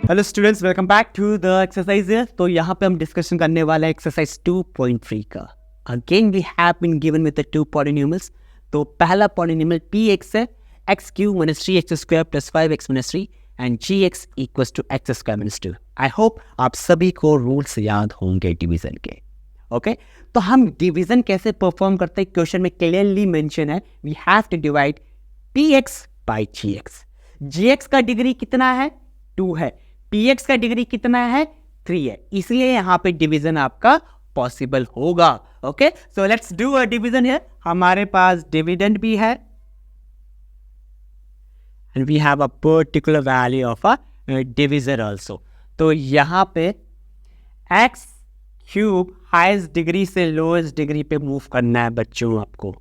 Hello students, welcome back to the exercise. तो यहाँ पे हम डिस्कशन करने वाले हैं एक्सरसाइज 2.3 का। Again we have been given with the two polynomials. तो पहला पॉलिनोमियल px है x cube minus 3x square plus 5x minus 3 and gx equals to x square minus 2। I hope आप सभी को रूल्स याद होंगे डिवीजन के। ओके तो हम डिवीजन कैसे परफॉर्म करते हैं, क्वेश्चन में क्लियरली मेंशन है, we have to divide px by gx। gx का डिग्री कितना है? 2 है। px का डिग्री कितना है? 3 है। इसलिए यहां पे डिवीजन आपका पॉसिबल होगा। Okay so let's do a division है। हमारे पास डिविडेंड भी है and we have a particular value of a divisor also. तो यहां पे x क्यूब हाईएस्ट डिग्री से लोएस्ट डिग्री पे मूव करना है बच्चों आपको।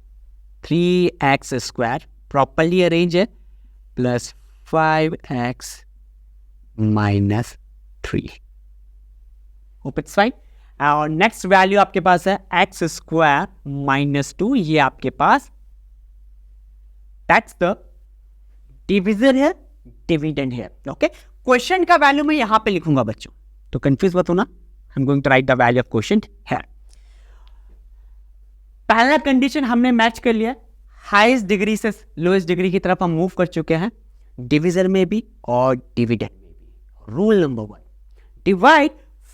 3x स्क्वायर प्रॉपर्ली अरेंज है plus 5x minus 3। Hope it's fine. और नेक्स्ट वैल्यू आपके पास है x स्क्वायर माइनस 2। ये आपके पास दैट्स द डिविजन है, डिविडेंड है। ओके क्वेश्चन का वैल्यू मैं यहां पे लिखूंगा बच्चों, तो कंफ्यूज मत होना। I am going to write the value of question है। पहला कंडीशन हमने मैच कर लिया, हाईएस्ट डिग्री से लोएस्ट डिग्री की तरफ हम मूव कर चुके हैं, डिविजन में भी और डिविडेंड में भी। Rule number 1, divide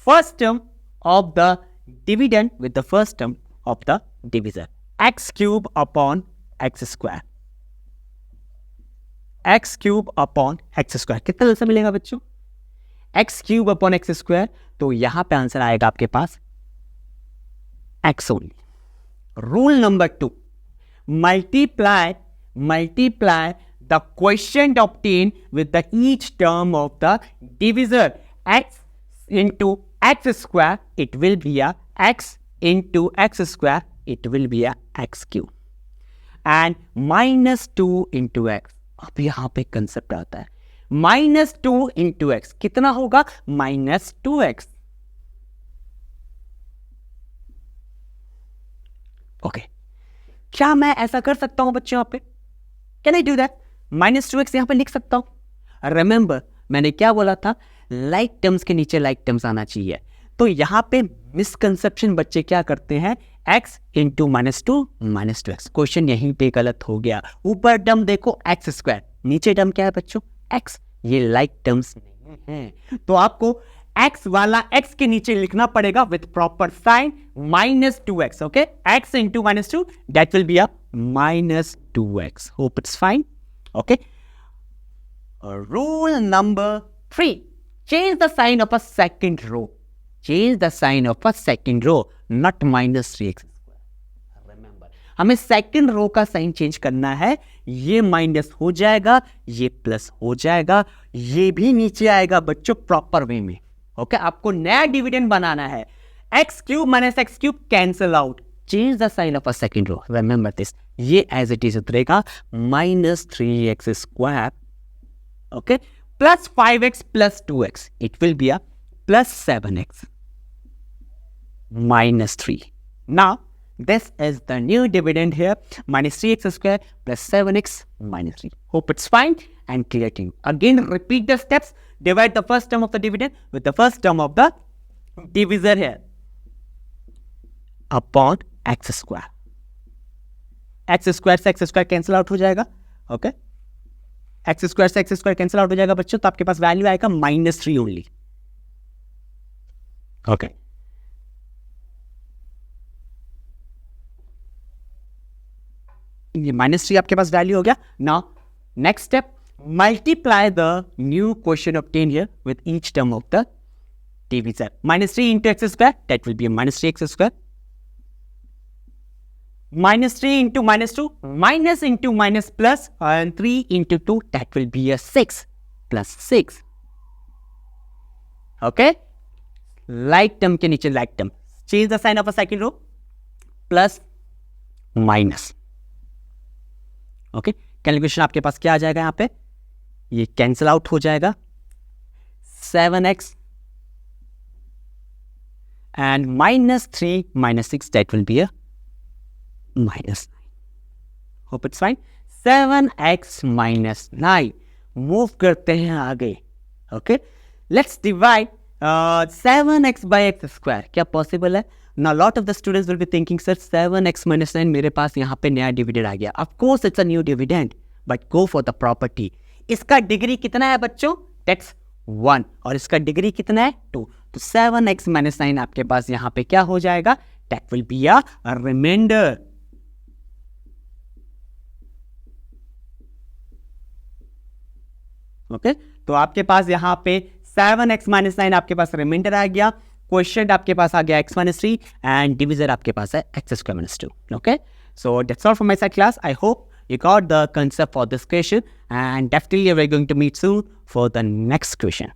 first term of the dividend with the first term of the division. X cube upon x square, x cube upon x square कितना आंसर मिलेगा बच्चों? X cube upon x square. तो यहां पे answer आएगा आपके पास x only. Rule number 2, multiply the quotient obtained with the each term of the divisor. X into x square, it will be a x into x square, it will be a x cube. And minus 2 into x. अब यहाँ पे concept आता है, minus 2 into x कितना होगा? minus 2x. Okay क्या मैं ऐसा कर सकता हूं बच्चों? यहाँ पे can I do that? Minus 2x यहां पे लिख सकता हूं। रिमेंबर मैंने क्या बोला था, लाइक टर्म्स के नीचे लाइक टर्म्स आना चाहिए। तो यहां पे मिसकंसेप्शन बच्चे क्या करते हैं, x into minus 2x। Question यहीं पे गलत हो गया। ऊपर टर्म देखो x स्क्वायर, नीचे टर्म क्या है बच्चों? x। ये लाइक टर्म्स नहीं है, तो आपको x वाला x के नीचे लिखना पड़ेगा with proper sign minus 2x। Okay x into minus 2 that will be a minus 2x। Hope it's fine. Okay rule number 3, change the sign of a second row. Change the sign of a second row, not minus 3x। Remember हमें second row का sign change करना है। ये minus हो जाएगा, ये plus हो जाएगा, ये भी नीचे आएगा बच्चों प्रॉपर वे में। ओके आपको नया डिविडेंड बनाना है। X cube minus x cube cancel out, change the sign of a second row. Remember this, ये एज इट इज उतरेगा minus 3x square, okay plus 5x plus 2x, it will be a plus 7x minus 3। Now this is the new dividend here, minus 3x square plus 7x minus 3. Hope it's fine and clear to you. Again, repeat the steps. Divide the first term of the dividend with the first term of the divisor here upon x square. x square से x square cancel out हो जाएगा। Okay? x square से x square cancel out हो जाएगा बच्चों, तो आपके पास value आएगा minus 3 only. Okay. ये माइनस 3 आपके पास वैल्यू हो गया। Now next step, multiply the new question obtain here with each term of the divisor. Minus 3 into x square that will B minus 3x square, minus 3 into minus 2 minus into minus plus and 3 into 2 that will B 6 plus 6। Okay like term के नीचे like term, change the sign of a second row, plus minus. Okay calculation आपके पास क्या आ जाएगा? यहां पे ये cancel out हो जाएगा, 7x and minus 3 minus 6 that will be a minus 9। Hope it's fine. 7x minus 9 move करते हैं आगे। Okay let's divide 7x by x square. क्या possible है? Now lot of the students will be thinking, sir 7x minus 9 मेरे पास यहाँ पे नया dividend आ गया. Of course it's a new dividend, but go for the property. इसका degree कितना है बच्चों? That's 1. और इसका डिग्री कितना है? 2. तो 7x minus 9 आपके पास यहाँ पे क्या हो जाएगा? That will be a remainder. Okay तो आपके पास यहाँ पे 7x minus 9 आपके पास रिमाइंडर आ गया. क्वेश्चन आपके पास आ गया x minus 3 एंड डिविजन आपके पास है x square minus 2. Okay so that's all for my side class. I hope you got the concept for this question, and definitely we're going to meet soon for the next question.